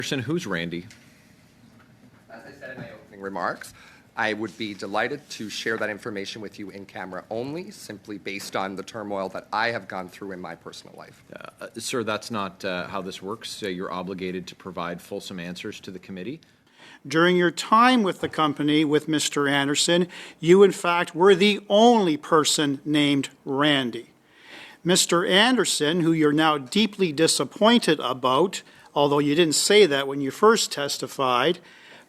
Who's Randy? As I said in my opening remarks, I would be delighted to share that information with you in camera only, simply based on the turmoil that I have gone through in my personal life. Sir, that's not how this works. You're obligated to provide fulsome answers to the committee. During your time with the company with Mr. Anderson, you in fact were the only person named Randy. Mr. Anderson, who you're now deeply disappointed about, although you didn't say that when you first testified,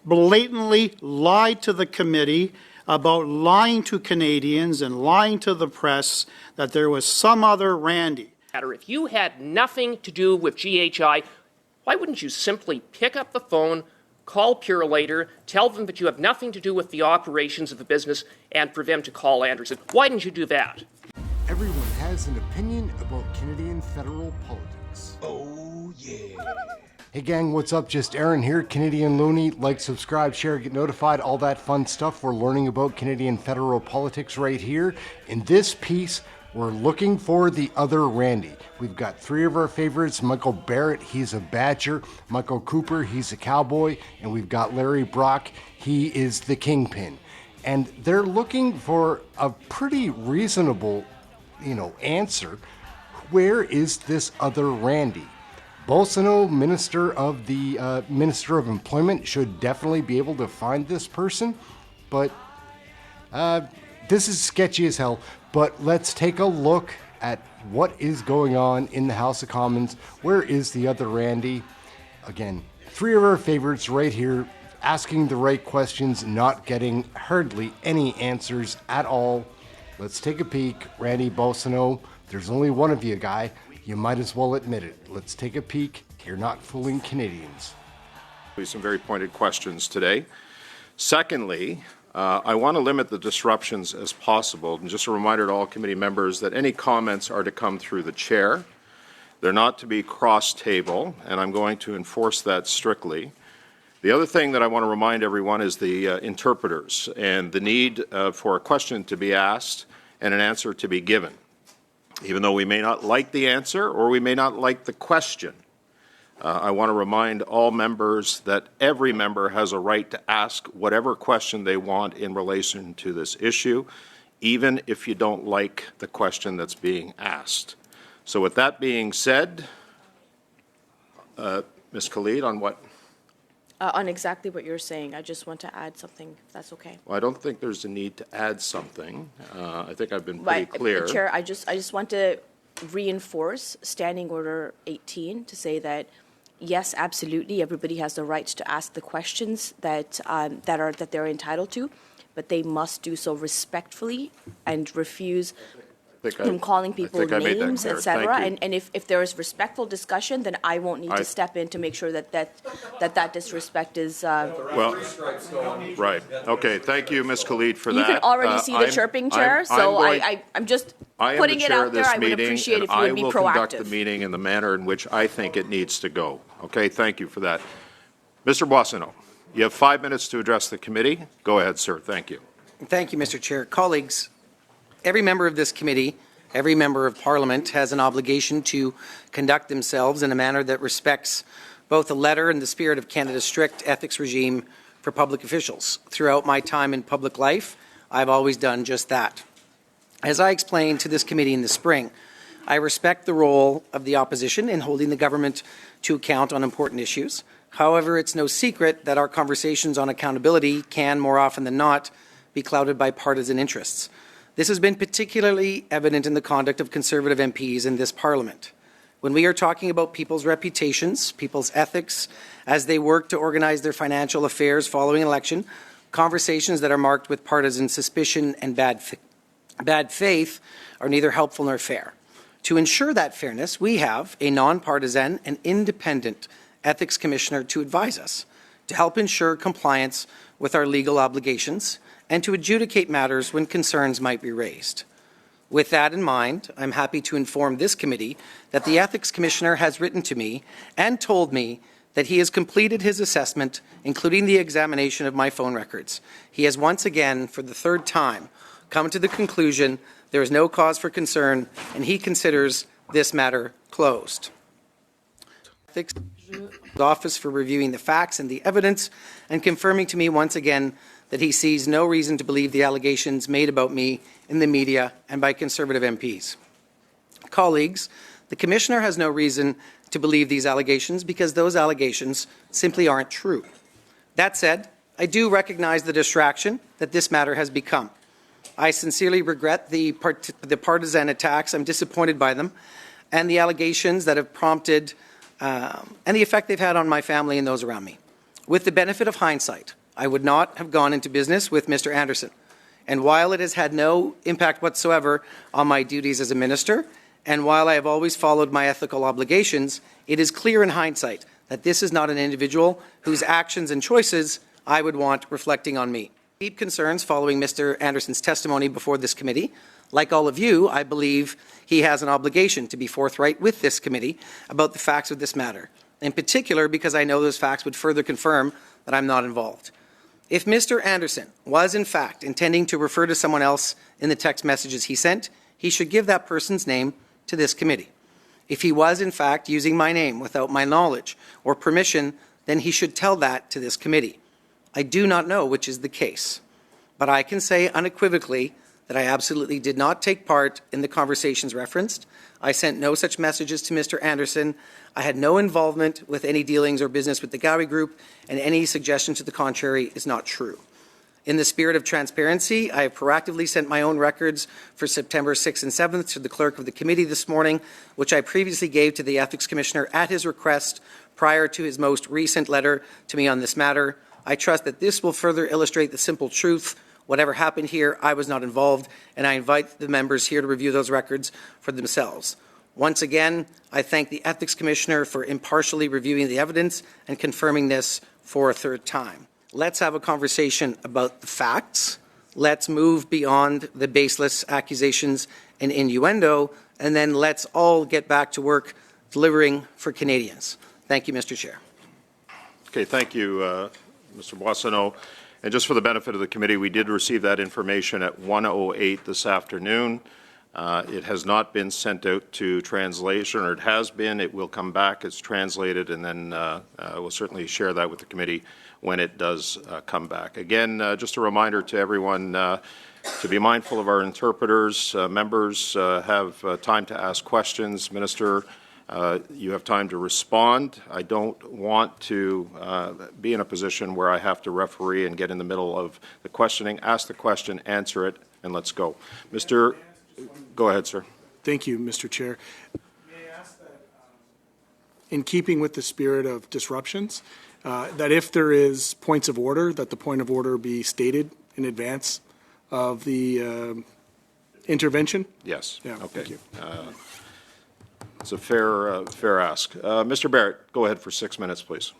blatantly lied to the committee about lying to Canadians and lying to the press that there was some other Randy. If you had nothing to do with GHI, why wouldn't you simply pick up the phone, call Pierre later, tell them that you have nothing to do with the operations of the business, and for them to call Anderson? Why didn't you do that? Everyone has an opinion about Canadian federal politics. Oh, yeah. Hey gang, what's up? Just Aaron here, Canadian Looney. Like, subscribe, share, get notified, all that fun stuff. We're learning about Canadian federal politics right here. In this piece, we're looking for the other Randy. We've got three of our favorites. Michael Barrett, he's a Badger. Michael Cooper, he's a Cowboy. And we've got Larry Brock, he is the Kingpin. And they're looking for a pretty reasonable, answer. Where is this other Randy? BOISSONNAULT, Minister of Employment, should definitely be able to find this person, but this is sketchy as hell. But let's take a look at what is going on in the House of Commons. Where is the other Randy? Again, three of our favorites right here, asking the right questions, not getting hardly any answers at all. Let's take a peek. Randy BOISSONNAULT, there's only one of you, guy. You might as well admit it. Let's take a peek. You're not fooling Canadians. Some very pointed questions today. Secondly, I want to limit the disruptions as possible. And just a reminder to all committee members that any comments are to come through the chair. They're not to be cross-table, and I'm going to enforce that strictly. The other thing that I want to remind everyone is the interpreters and the need for a question to be asked and an answer to be given. Even though we may not like the answer or we may not like the question, I want to remind all members that every member has a right to ask whatever question they want in relation to this issue, even if you don't like the question that's being asked. So with that being said, Ms. Khalid, on what? On exactly what you're saying. I just want to add something, if that's okay. Well, I don't think there's a need to add something. I think I've been pretty clear. Chair, I just want to reinforce Standing Order 18 to say that, yes, absolutely, everybody has the right to ask the questions that they're entitled to, but they must do so respectfully and refuse from calling people names, etc. And if there is respectful discussion, then I won't need to step in to make sure that disrespect is. Well, right. Okay. Thank you, Ms. Khalid, for that. You can already see the chirping, Chair. I'm just putting it out there. I would appreciate if you would be proactive. I will conduct the meeting in the manner in which I think it needs to go. Okay. Thank you for that, Mr. BOISSONNAULT. You have 5 minutes to address the committee. Go ahead, sir. Thank you. Thank you, Mr. Chair. Colleagues, every member of this committee, every member of Parliament has an obligation to conduct themselves in a manner that respects both the letter and the spirit of Canada's strict ethics regime for public officials. Throughout my time in public life, I've always done just that. As I explained to this committee in the spring, I respect the role of the opposition in holding the government to account on important issues. However, it's no secret that our conversations on accountability can, more often than not, be clouded by partisan interests. This has been particularly evident in the conduct of Conservative MPs in this Parliament. When we are talking about people's reputations, people's ethics, as they work to organize their financial affairs following an election, conversations that are marked with partisan suspicion and bad faith are neither helpful nor fair. To ensure that fairness, we have a non-partisan and independent ethics commissioner to advise us, to help ensure compliance with our legal obligations, and to adjudicate matters when concerns might be raised. With that in mind, I'm happy to inform this committee that the Ethics Commissioner has written to me and told me that he has completed his assessment, including the examination of my phone records. He has once again, for the third time, come to the conclusion there is no cause for concern, and he considers this matter closed. Ethics the office for reviewing the facts and the evidence and confirming to me once again that he sees no reason to believe the allegations made about me in the media and by Conservative MPs. Colleagues, the Commissioner has no reason to believe these allegations because those allegations simply aren't true. That said, I do recognize the distraction that this matter has become. I sincerely regret the partisan attacks. I'm disappointed by them and the allegations that have prompted and the effect they've had on my family and those around me. With the benefit of hindsight, I would not have gone into business with Mr. Anderson. And while it has had no impact whatsoever on my duties as a minister, and while I have always followed my ethical obligations, it is clear in hindsight that this is not an individual whose actions and choices I would want reflecting on me. Deep concerns following Mr. Anderson's testimony before this committee. Like all of you, I believe he has an obligation to be forthright with this committee about the facts of this matter, in particular because I know those facts would further confirm that I'm not involved. If Mr. Anderson was in fact intending to refer to someone else in the text messages he sent, he should give that person's name to this committee. If he was in fact using my name without my knowledge or permission, then he should tell that to this committee. I do not know which is the case, but I can say unequivocally that I absolutely did not take part in the conversations referenced. I sent no such messages to Mr. Anderson. I had no involvement with any dealings or business with the Gowie Group, and any suggestion to the contrary is not true. In the spirit of transparency, I have proactively sent my own records for September 6th and 7th to the clerk of the committee this morning, which I previously gave to the Ethics Commissioner at his request prior to his most recent letter to me on this matter. I trust that this will further illustrate the simple truth. Whatever happened here, I was not involved, and I invite the members here to review those records for themselves. Once again, I thank the Ethics Commissioner for impartially reviewing the evidence and confirming this for a third time. Let's have a conversation about the facts. Let's move beyond the baseless accusations and innuendo, and then let's all get back to work delivering for Canadians. Thank you, Mr. Chair. Okay, thank you, Mr. Boissonnault. And just for the benefit of the committee, we did receive that information at 1:08 this afternoon. It has not been sent out to translation, or it has been. It will come back. It's translated, and then we'll certainly share that with the committee when it does come back. Again, just a reminder to everyone to be mindful of our interpreters. Members have time to ask questions. Minister, you have time to respond. I don't want to be in a position where I have to referee and get in the middle of the questioning. Ask the question, answer it, and let's go. Go ahead, sir. Thank you, Mr. Chair. May I ask that, in keeping with the spirit of disruptions, that if there is points of order, that the point of order be stated in advance of the intervention? Yes. Yeah, okay. thank you. It's a fair ask. Mr. Barrett, go ahead for 6 minutes, please.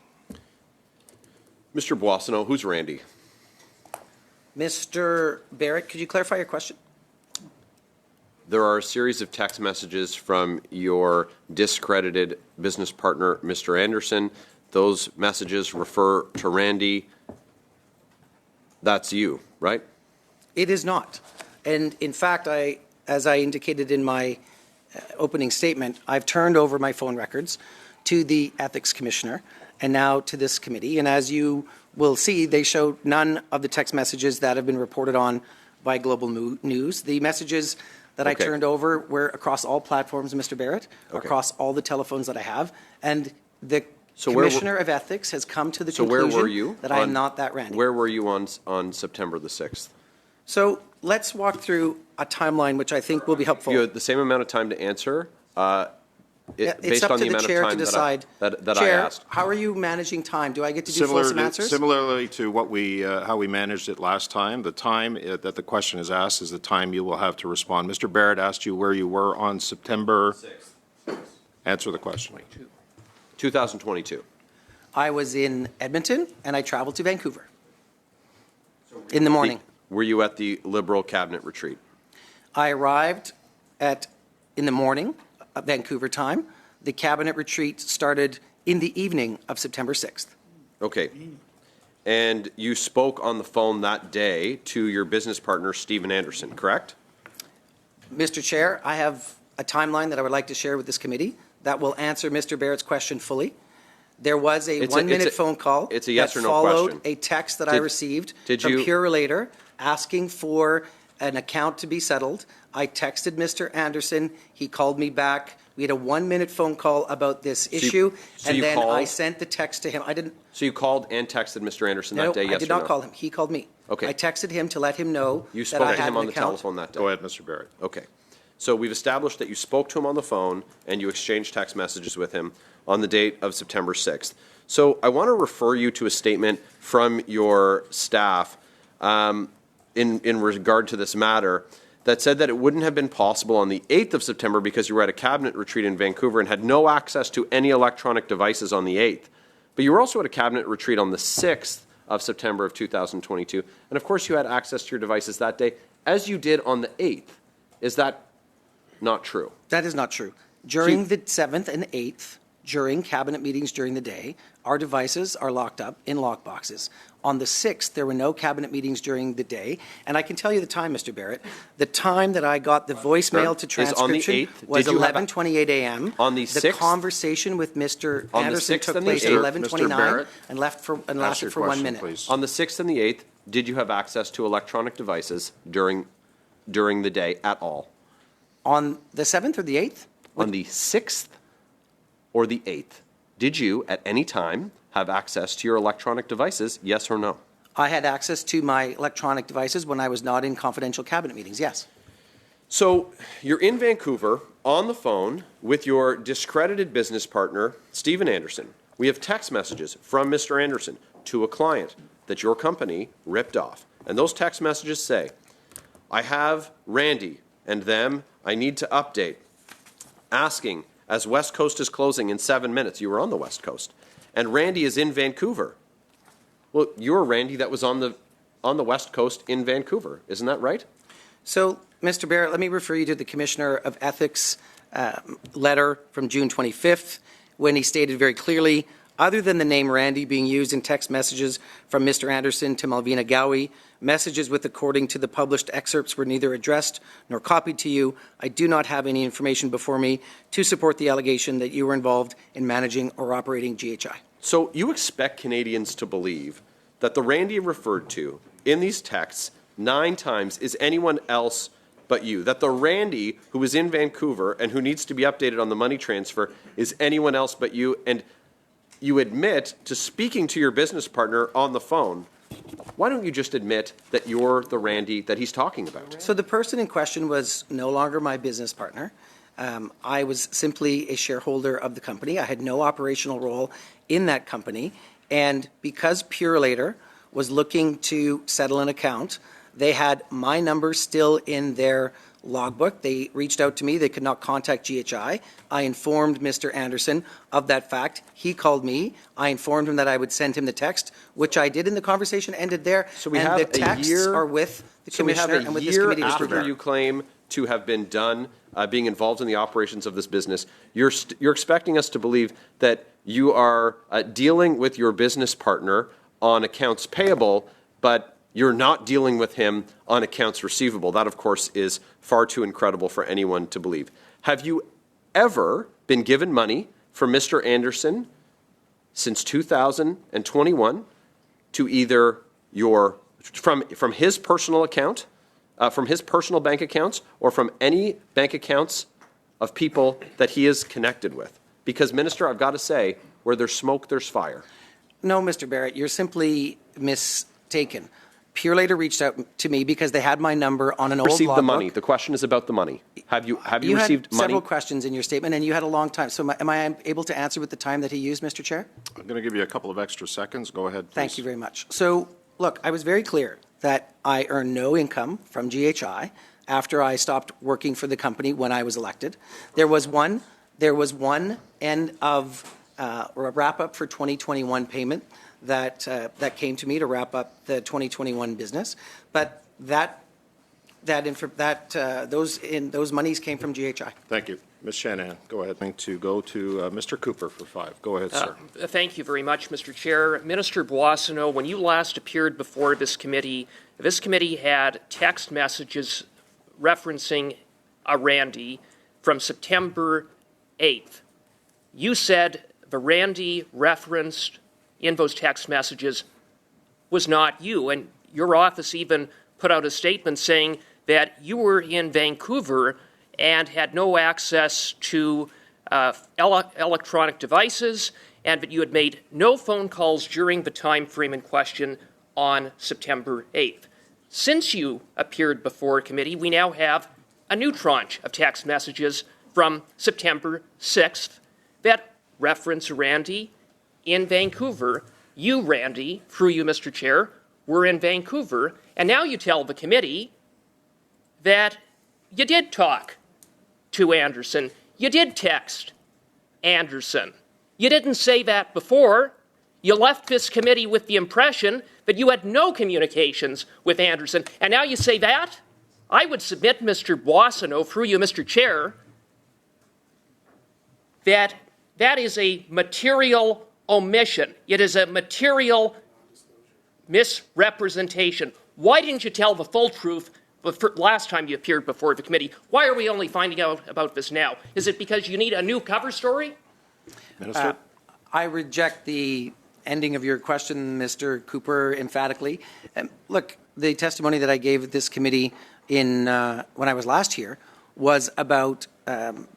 Mr. Boissonnault, who's Randy? Mr. Barrett, could you clarify your question? There are a series of text messages from your discredited business partner, Mr. Anderson. Those messages refer to Randy. That's you, right? It is not. And in fact, as I indicated in my opening statement, I've turned over my phone records to the Ethics Commissioner and now to this committee. And as you will see, they show none of the text messages that have been reported on by Global News. The messages that I turned over were across all platforms, Mr. Barrett, across all the telephones that I have. And the Commissioner of Ethics has come to the conclusion that I am not that Randy. Where were you on September the 6th? So let's walk through a timeline which I think will be helpful. You had the same amount of time to answer. It's based up on to the the amount chair of time to decide. that Chair, I asked. how are you managing time? Do I get to do fulsome answers? Similarly to what how we managed it last time, the time that the question is asked is the time you will have to respond. Mr. Barrett asked you where you were on September 6th. Answer the question. 2022. I was in Edmonton and I traveled to Vancouver in the morning. Were you at the Liberal Cabinet retreat? I arrived in the morning, Vancouver time. The Cabinet retreat started in the evening of September 6th. Okay. And you spoke on the phone that day to your business partner, Stephen Anderson, correct? Mr. Chair, I have a timeline that I would like to share with this committee that will answer Mr. Barrett's question fully. There was a It's a- 1-minute it's a- phone call. it's a yes that or no followed question. a text that I received did from you- Pure Relator asking for an account to be settled. I texted Mr. Anderson. He called me back. We had a 1-minute phone call about this issue, so and you then I called- sent the text to him. I didn't. So you called and texted Mr. Anderson No, that day, yes I did or not no? call him. He called me. Okay. I texted him to let him know You that I spoke to had him an on the account. telephone that day? Go ahead, Mr. Barrett. Okay. So we've established that you spoke to him on the phone and you exchanged text messages with him on the date of September 6th. So I want to refer you to a statement from your staff in regard to this matter that said that it wouldn't have been possible on the 8th of September because you were at a cabinet retreat in Vancouver and had no access to any electronic devices on the 8th. But you were also at a cabinet retreat on the 6th of September of 2022. And of course you had access to your devices that day, as you did on the 8th. Is that not true? That is not true. During the 7th and 8th, during cabinet meetings during the day, our devices are locked up in lock boxes. On the 6th, there were no cabinet meetings during the day. And I can tell you the time, Mr. Barrett. The time that I got the voicemail to Is on the transcription 8th. was Did you have a- 11:28 a.m. On the The 6th? conversation with Mr. On the Anderson 6th took and the place at 8th. 11:29 Barrett, and Ask your lasted for 1 question, minute. please. On the 6th and the 8th, did you have access to electronic devices during the day at all? On the 7th or the 8th? On the 6th or the 8th, did you at any time have access to your electronic devices, yes or no? I had access to my electronic devices when I was not in confidential cabinet meetings, yes. So you're in Vancouver on the phone with your discredited business partner, Stephen Anderson. We have text messages from Mr. Anderson to a client that your company ripped off. And those text messages say, I have Randy and them I need to update, asking, as West Coast is closing in 7 minutes, you were on the West Coast, and Randy is in Vancouver. Well, you're Randy that was on the West Coast in Vancouver, isn't that right? So, Mr. Barrett, let me refer you to the Commissioner of Ethics letter from June 25th, when he stated very clearly, other than the name Randy being used in text messages from Mr. Anderson to Malvina Gowie, messages with according to the published excerpts were neither addressed nor copied to you. I do not have any information before me to support the allegation that you were involved in managing or operating GHI. So you expect Canadians to believe that the Randy referred to in these texts 9 times is anyone else but you, that the Randy who is in Vancouver and who needs to be updated on the money transfer is anyone else but you, and you admit to speaking to your business partner on the phone. Why don't you just admit that you're the Randy that he's talking about? So the person in question was no longer my business partner. I was simply a shareholder of the company. I had no operational role in that company. And because Pure Relator was looking to settle an account, they had my number still in their logbook. They reached out to me. They could not contact GHI. I informed Mr. Anderson of that fact. He called me. I informed him that I would send him the text, which I did, and the conversation ended there. So we and have the a texts year. are with the So we have Commissioner a and with this year committee. after Mr. Barrett. you claim to have been done being involved in the operations of this business. You're expecting us to believe that you are dealing with your business partner on accounts payable, but you're not dealing with him on accounts receivable. That, of course, is far too incredible for anyone to believe. Have you ever been given money from Mr. Anderson since 2021 to either from his personal account, from his personal bank accounts, or from any bank accounts of people that he is connected with? Because, Minister, I've got to say, where there's smoke, there's fire. No, Mr. Barrett, you're simply mistaken. Pure Relator reached out to me because they had my number on an old Received the logbook. money. The question is about the money. Have you You received had several money? questions in your statement, and you had a long time. So am I able to answer with the time that he used, Mr. Chair? I'm going to give you a couple of extra seconds. Go ahead, please. Thank you very much. So, look, I was very clear that I earned no income from GHI after I stopped working for the company when I was elected. There was one end of or a wrap-up for 2021 payment that came to me to wrap up the 2021 business, but those monies came from GHI. Thank you. Ms. Shanahan, go ahead. Going to go to Mr. Cooper for 5. Go ahead, sir. Thank you very much, Mr. Chair. Minister BOISSONNAULT, when you last appeared before this committee had text messages referencing a Randy from September 8th. You said the Randy referenced in those text messages was not you. And your office even put out a statement saying that you were in Vancouver and had no access to electronic devices, and that you had made no phone calls during the time frame in question on September 8th. Since you appeared before committee, we now have a new tranche of text messages from September 6th that reference Randy in Vancouver. You, Randy, through you, Mr. Chair, were in Vancouver, and now you tell the committee that you did talk to Anderson. You did text Anderson. You didn't say that before. You left this committee with the impression that you had no communications with Anderson, and now you say that? I would submit, Mr. Boissonnault, through you, Mr. Chair, that that is a material omission. It is a material misrepresentation. Why didn't you tell the full truth the last time you appeared before the committee? Why are we only finding out about this now? Is it because you need a new cover story? Minister? I reject the ending of your question, Mr. Cooper, emphatically. Look, the testimony that I gave at this committee when I was last here was about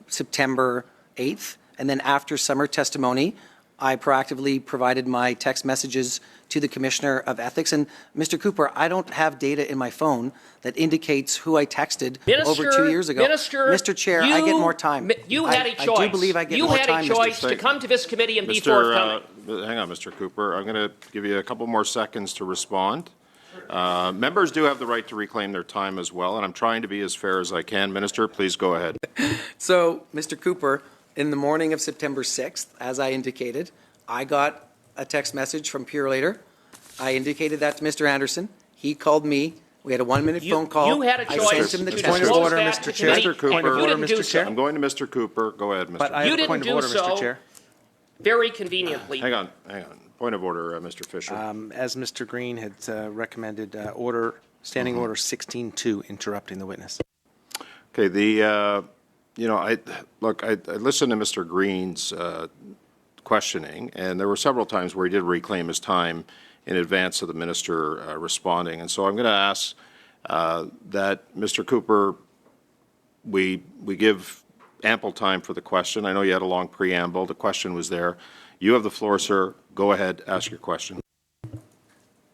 September 8th, and then after summer testimony, I proactively provided my text messages to the Commissioner of Ethics. And Mr. Cooper, I don't have data in my phone that indicates who I texted over 2 years ago. Mr. Chair, I get more time. You had a choice. I do believe I get more time. You had a choice to come to this committee and be forthcoming. Hang on, Mr. Cooper. I'm going to give you a couple more seconds to respond. Members do have the right to reclaim their time as well, and I'm trying to be as fair as I can. Minister, please go ahead. So, Mr. Cooper, in the morning of September 6th, as I indicated, I got a text message from PIERRE. I indicated that to Mr. Anderson. He called me. We had a 1-minute phone call. You had a choice. I sent him the to text. disclose Point of order, that Mr. to Chair. committee, Mr. Cooper. and you didn't do so. I'm going to Mr. Cooper. Go ahead, Mr. But I You have a didn't point of do order, so. Mr. Chair. Very conveniently. Hang on. Point of order, Mr. Fisher. As Mr. Green had recommended, Standing Order 16-2, interrupting the witness. Okay, I listened to Mr. Green's questioning, and there were several times where he did reclaim his time in advance of the minister responding. And so I'm going to ask that, Mr. Cooper, we give ample time for the question. I know you had a long preamble. The question was there. You have the floor, sir. Go ahead, ask your question.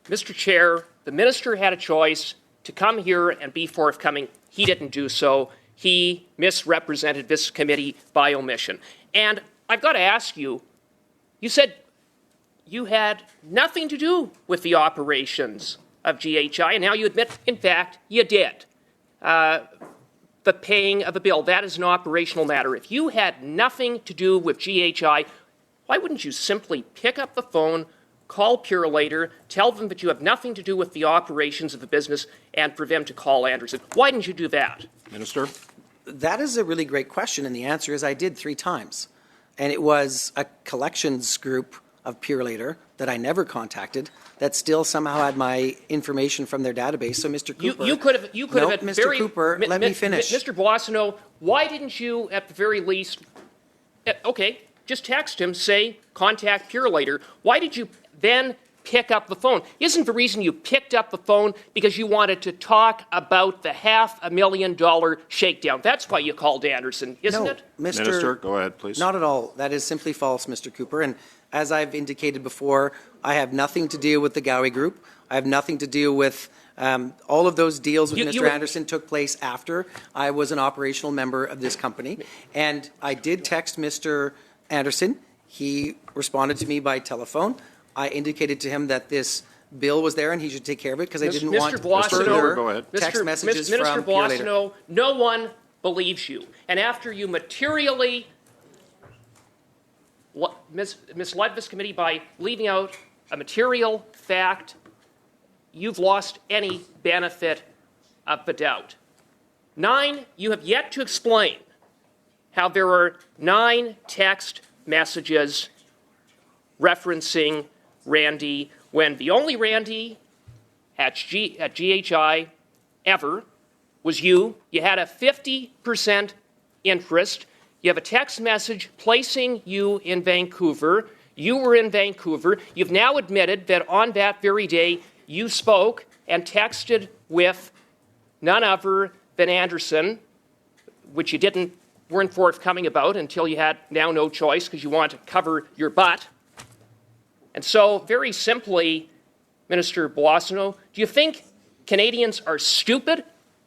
Mr. Chair, the minister had a choice to come here and be forthcoming. He didn't do so. He misrepresented this committee by omission. And I've got to ask you, you said you had nothing to do with the operations of GHI, and now you admit, in fact, you did. The paying of a bill, that is an operational matter. If you had nothing to do with GHI, why wouldn't you simply pick up the phone, call PIERRE later, tell them that you have nothing to do with the operations of the business, and for them to call Anderson? Why didn't you do that? Minister? That is a really great question, and the answer is I did 3 times. And it was a collections group of PIERRE that I never contacted that still somehow had my information from their database. So, Mr. Cooper, you could have Mr. Cooper, let me finish. Mr. Boissonnault, why didn't you, at the very least, okay, just text him, say, contact PIERRE later. Why did you then pick up the phone? Isn't the reason you picked up the phone because you wanted to talk about the $500,000 shakedown? That's why you called Anderson, isn't it? Minister, go ahead, please. Not at all. That is simply false, Mr. Cooper. And as I've indicated before, I have nothing to do with the Gowie Group. I have nothing to do with all of those deals with Mr. Anderson took place after I was an operational member of this company. And I did text Mr. Anderson. He responded to me by telephone. I indicated to him that this bill was there and he should take care of it because I didn't want further text messages from Minister Boissonnault, no one believes you. And after you materially misled this committee by leaving out a material fact, you've lost any benefit of the doubt. 9, you have yet to explain how there are 9 text messages referencing Randy when the only Randy at GHI ever was you. You had a 50% interest. You have a text message placing you in Vancouver. You were in Vancouver. You've now admitted that on that very day you spoke and texted with none other than Anderson, which you weren't forthcoming about until you had now no choice because you want to cover your butt. And so, very simply, Minister Boissonnault, do you think Canadians are stupid?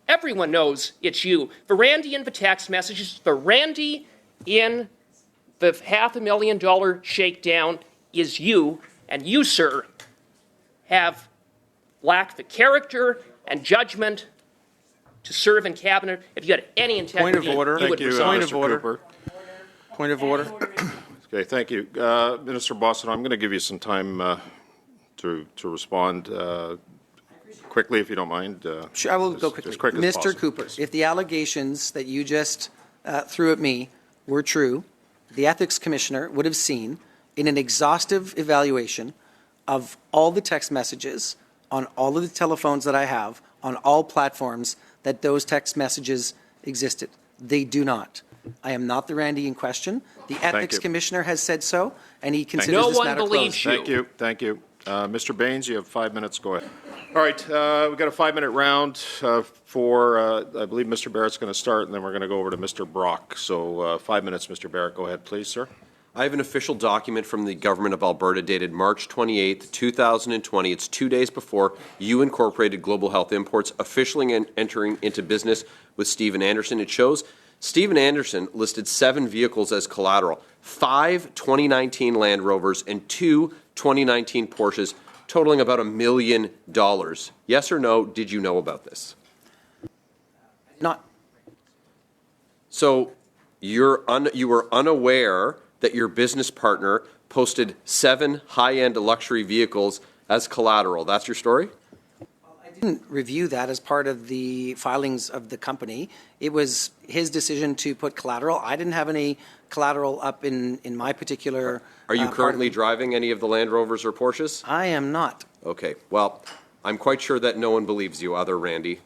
Everyone knows it's you. The Randy in the text messages, the Randy in the $500,000 shakedown is you, and you, sir, have lacked the character and judgment to serve in cabinet. If you had any integrity, Point of order. you would resign. Point of order. Point of order. Okay, thank you. Minister Boissonnault, I'm going to give you some time to respond quickly, if you don't mind. Sure, I will go quickly. As quick as Mr. possible, Cooper, please. if the allegations that you just threw at me were true, the Ethics Commissioner would have seen in an exhaustive evaluation of all the text messages on all of the telephones that I have on all platforms that those text messages existed. They do not. I am not the Randy in question. The Ethics you. Commissioner has said so, and he considers No this one matter believes closed. you. Thank you, thank you. Mr. Baines, you have 5 minutes. Go ahead. All right, we've got a 5-minute round for, I believe Mr. Barrett's going to start, and then we're going to go over to Mr. Brock. So 5 minutes, Mr. Barrett. Go ahead, please, sir. I have an official document from the Government of Alberta dated March 28, 2020. It's 2 days before you incorporated Global Health Imports officially entering into business with Stephen Anderson. It shows Stephen Anderson listed 7 vehicles as collateral, 5 2019 Land Rovers and 2 2019 Porsches, totaling about $1 million. Yes or no, did you know about this? Not. So you were unaware that your business partner posted 7 high-end luxury vehicles as collateral. That's your story? I didn't review that as part of the filings of the company. It was his decision to put collateral. I didn't have any collateral up in my particular. Are you currently driving any of the Land Rovers or Porsches? I am not. Okay. Well, I'm quite sure that no one believes you, other Randy.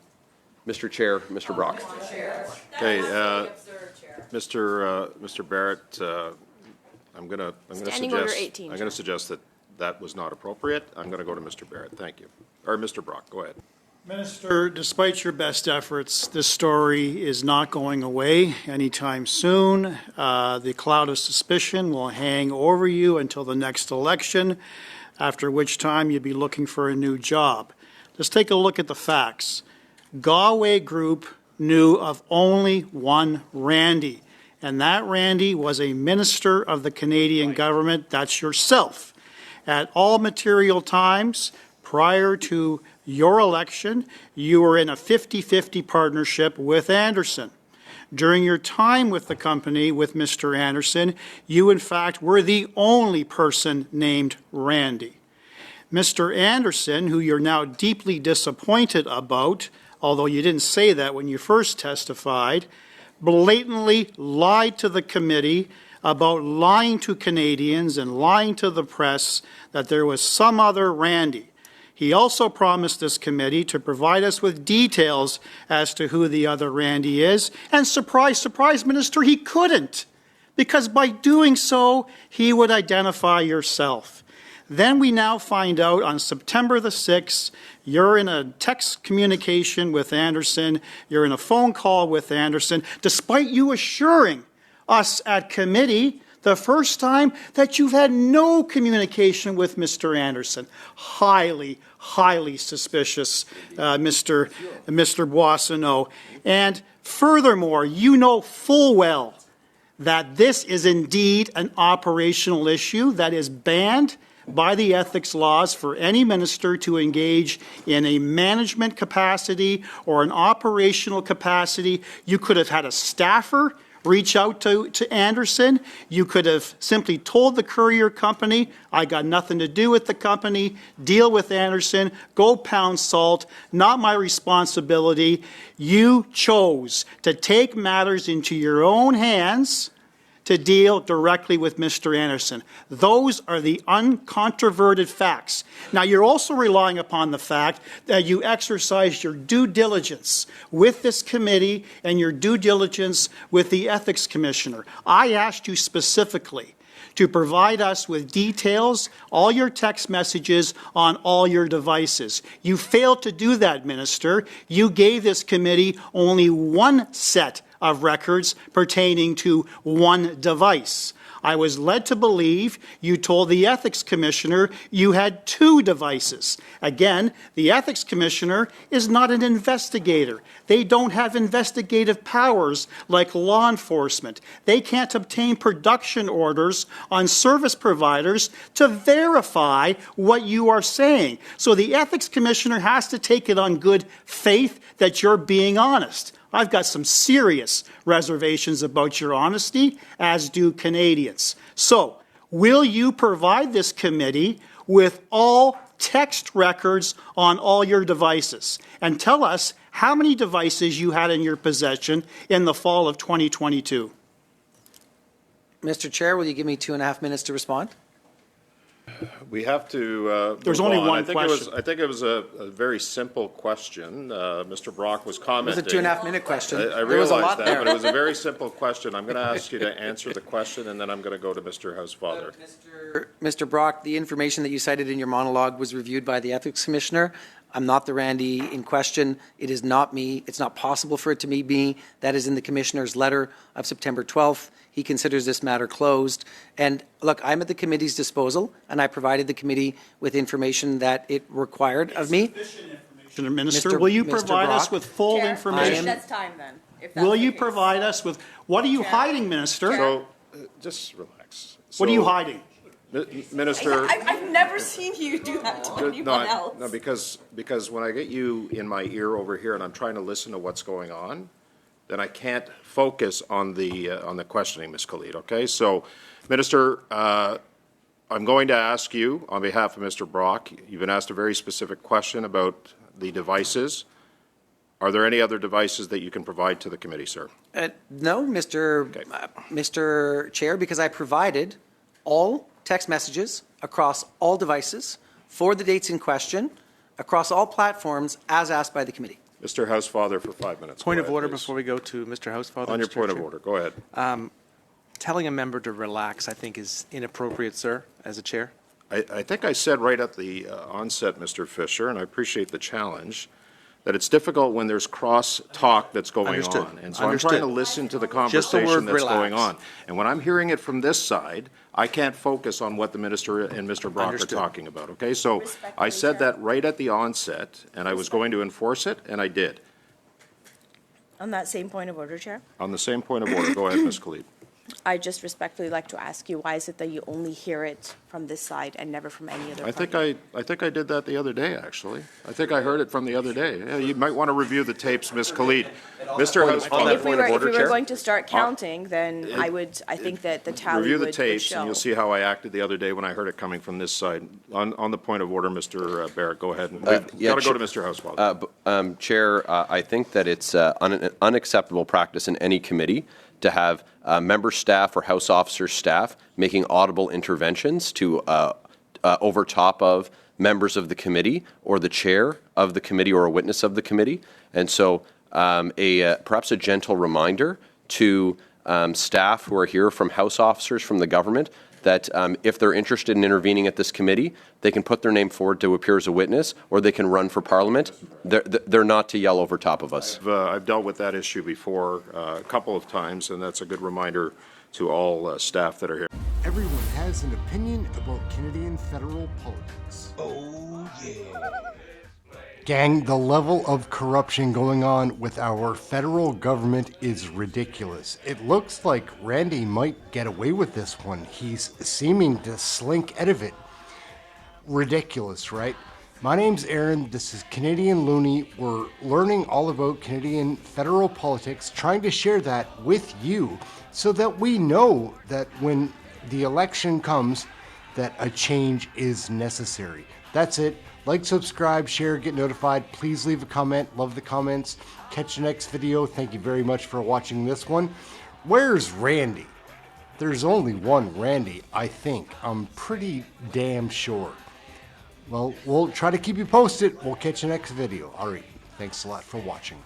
Mr. Chair, Mr. Brock. Okay, Mr. Barrett, I'm going to suggest that that was not appropriate. I'm going to go to Mr. Barrett. Thank you. Or Mr. Brock, go ahead. Minister, despite your best efforts, this story is not going away anytime soon. The cloud of suspicion will hang over you until the next election, after which time you'd be looking for a new job. Let's take a look at the facts. Galway Group knew of only one Randy, and that Randy was a minister of the Canadian government. That's yourself. At all material times prior to your election, you were in a 50-50 partnership with Anderson. During your time with the company with Mr. Anderson, you in fact were the only person named Randy. Mr. Anderson, who you're now deeply disappointed about, although you didn't say that when you first testified, blatantly lied to the committee about lying to Canadians and lying to the press that there was some other Randy. He also promised this committee to provide us with details as to who the other Randy is, and surprise, surprise, Minister, he couldn't, because by doing so, he would identify yourself. Then we now find out on September the 6th, you're in a text communication with Anderson, you're in a phone call with Anderson, despite you assuring us at committee the first time that you've had no communication with Mr. Anderson. Highly, highly suspicious, Mr. Boissonnault. And furthermore, you know full well that this is indeed an operational issue that is banned by the ethics laws for any minister to engage in a management capacity or an operational capacity. You could have had a staffer reach out to Anderson. You could have simply told the courier company, I got nothing to do with the company, deal with Anderson, go pound salt, not my responsibility. You chose to take matters into your own hands, to deal directly with Mr. Anderson. Those are the uncontroverted facts. Now, you're also relying upon the fact that you exercised your due diligence with this committee and your due diligence with the Ethics Commissioner. I asked you specifically to provide us with details, all your text messages on all your devices. You failed to do that, Minister. You gave this committee only one set of records pertaining to one device. I was led to believe you told the Ethics Commissioner you had two devices. Again, the Ethics Commissioner is not an investigator. They don't have investigative powers like law enforcement. They can't obtain production orders on service providers to verify what you are saying. So the Ethics Commissioner has to take it on good faith that you're being honest. I've got some serious reservations about your honesty, as do Canadians. So, will you provide this committee with all text records on all your devices? And tell us how many devices you had in your possession in the fall of 2022. Mr. Chair, will you give me 2.5 minutes to respond? We have to There's move only on. one question. I think it was a very simple question. Mr. Brock was commenting. It was a 2.5 minute question. I There was a realize lot that, there. but it was a very simple question. I'm going to ask you to answer the question, and then I'm going to go to Mr. Housefather. Mr. Brock, the information that you cited in your monologue was reviewed by the Ethics Commissioner. I'm not the Randy in question. It is not me. It's not possible for it to be me. That is in the Commissioner's letter of September 12th. He considers this matter closed. And look, I'm at the committee's disposal, and I provided the committee with information that it required of me. Minister, will you provide us Brock? with full information? That's time then. Will you provide us with, what are you hiding, Minister? So, just relax. What are you So, hiding? Minister. I've never seen you do that to anyone else. No, because when I get you in my ear over here and I'm trying to listen to what's going on, then I can't focus on the questioning, Ms. Khalid, okay? So, Minister, I'm going to ask you, on behalf of Mr. Brock, you've been asked a very specific question about the devices. Are there any other devices that you can provide to the committee, sir? No, Mr. Chair, because I provided all text messages across all devices for the dates in question, across all platforms, as asked by the committee. Mr. Housefather for 5 minutes. Point Go of ahead, order please. before we go to Mr. Housefather. On your Mr. point of Chair. order, go ahead. Telling a member to relax, I think, is inappropriate, sir, as a chair. I think I said right at the onset, Mr. Fisher, and I appreciate the challenge, that it's difficult when there's cross-talk that's going Understood. on. And so I'm Understood. trying to listen to the Just the conversation word that's going relax. on. And when I'm hearing it from this side, I can't focus on what the minister and Mr. Brock Understood. are talking about, okay? So I said that right at the onset, and I was going to enforce it, and I did. On that same point of order, Chair, On the same point of order, go ahead, Ms. Khalid. I just respectfully like to ask you, why is it that you only hear it from this side and never from any other I party? think I did that the other day, actually. I think I heard it from the other day. Yeah, you might want to review the tapes, Ms. Khalid. Mr. Housefather. If we were going to start counting, then I think that the tally Review the would tapes, show. and you'll see how I acted the other day when I heard it coming from this side. On the point of order, Mr. Barrett, go ahead. We've got to go to Mr. Housefather. Chair, I think that it's an unacceptable practice in any committee to have member staff or House officer staff making audible interventions to over top of members of the committee or the chair of the committee or a witness of the committee. And so perhaps a gentle reminder to staff who are here from House officers from the government that if they're interested in intervening at this committee, they can put their name forward to appear as a witness, or they can run for Parliament. They're not to yell over top of us. I've dealt with that issue before a couple of times, and that's a good reminder to all staff that are here. Everyone has an opinion about Canadian federal politics. Oh, yeah. Gang, the level of corruption going on with our federal government is ridiculous. It looks like Randy might get away with this one. He's seeming to slink out of it. Ridiculous, right? My name's Aaron. This is Canadian Looney. We're learning all about Canadian federal politics, trying to share that with you so that we know that when the election comes, that a change is necessary. That's it. Like, subscribe, share, get notified. Please leave a comment. Love the comments. Catch the next video. Thank you very much for watching this one. Where's Randy? There's only one Randy, I think. I'm pretty damn sure. Well, we'll try to keep you posted. We'll catch you next video. All right. Thanks a lot for watching.